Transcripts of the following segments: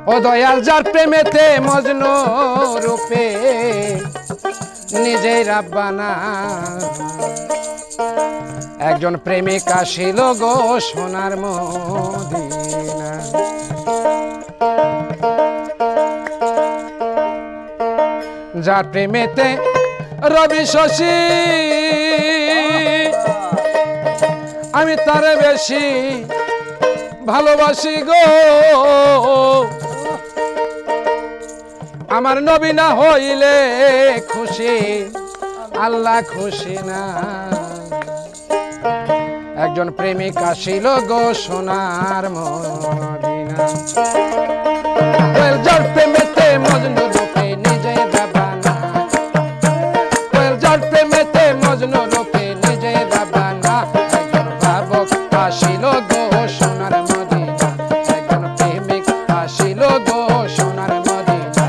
ও দয়াল যার প্রেমেতে মজনু রূপে নিজেই রাব্বানা একজন প্রেমিক আসিল গো সোনার মদিনা যার প্রেমেতে রবি শশী আমি তারে বেশি ভালোবাসি গো আমার নবী না হইলে খুশি আল্লাহ খুশি না একজন প্রেমিক আসিল গো সোনার মদিনা যার প্রেমেতে মজনু রূপে নিজে রাব্বানা যার প্রেমেতে মজনু রূপে নিজে রাব্বানা একজন ভাবক আসিল গো সোনার মদিনা একজন প্রেমিক আসিল গো সোনার মদিনা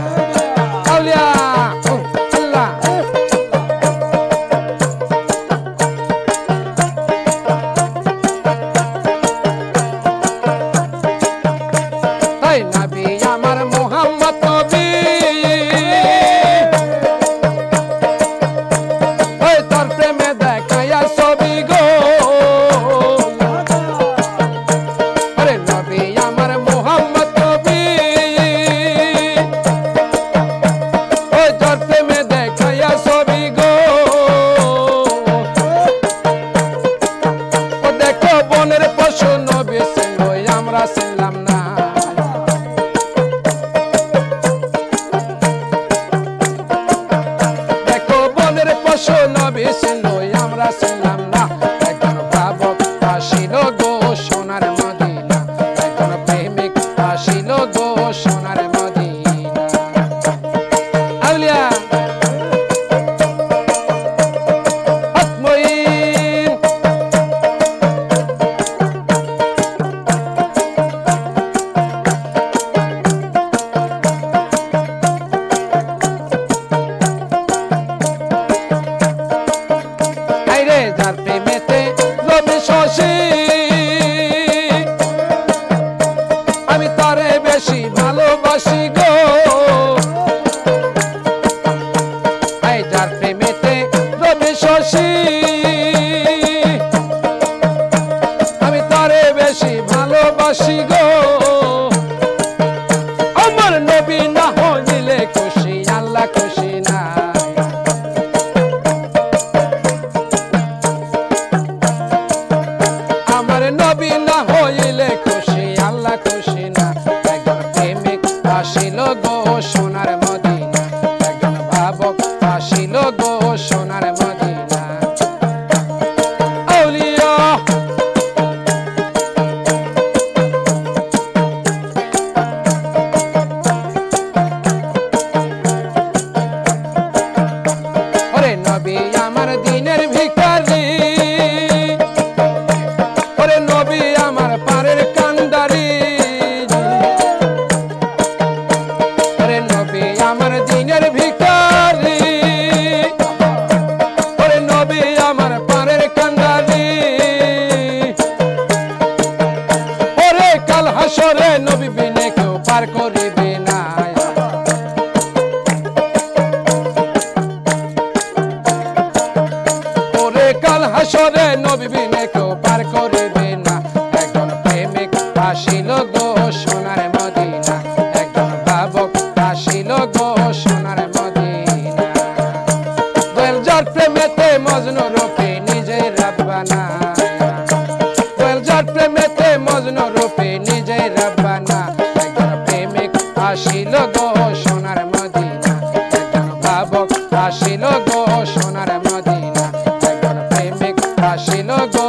আউলিয়া আল্লাহ তাই নবী আমার মুহাম্মদ নবী ওই তোর প্রেমে দেখায়া ছবি গো আরে নবী আমার মুহাম্মদ নবী ওই তোর প্রেমে দেখায়া ছবি গো ও দেখো বনের পশু নবী ছিল আমরা ছিলাম না দেখো বনের পশু নবী ছিল আমরা ছিলাম না একজন ভাবক আসিল গো সোনার মদিনা একজন প্রেমিক আসিল গো সোনার মদিনা আউলিয়া আত্মীন আইরে যার প্রেমেতে রবি শশী আমি তারে বেশি ভালোবাসি গো আই যার প্রেমেতে রবি শশী আমি তারে বেশি ভালোবাসি গো আমার নবী না হইলে খুশি আল্লাহ খুশি না আমার নবী না হইলে খুশি আল্লাহ খুশি না একজন প্রেমিক আসিল গো সোনার মদিনা একজন ভাবক আসিল গো সোনার মদিনা আউলিয়া ওরে নবী আমার দিনের ভিখারি ওরে নবী আমার পারের কান্ডারি ওরে নবী আমার দিনের ভিখারি ওরে নবী আমার পারের কান্ডারি ওরে কাল হাসরে নবী বিনে কেউ পার করিবে না ওরে কাল হাসরে নবী বিনে কেউ পার করিবে না একজন প্রেমিক আসিল গো সোনার মদিনা একজন ভাবক আসিল গো সোনার মদিনা দয়াল যার প্রেমেতে মজনু রূপে নিজে রাব্বানা দয়াল যার প্রেমেতে মজনু রূপে নিজে রাব্বানা একজন প্রেমিক আসিল গো সোনার মদিনা একজন ভাবক আসিল গো সোনার মদিনা একজন প্রেমিক আসিল গো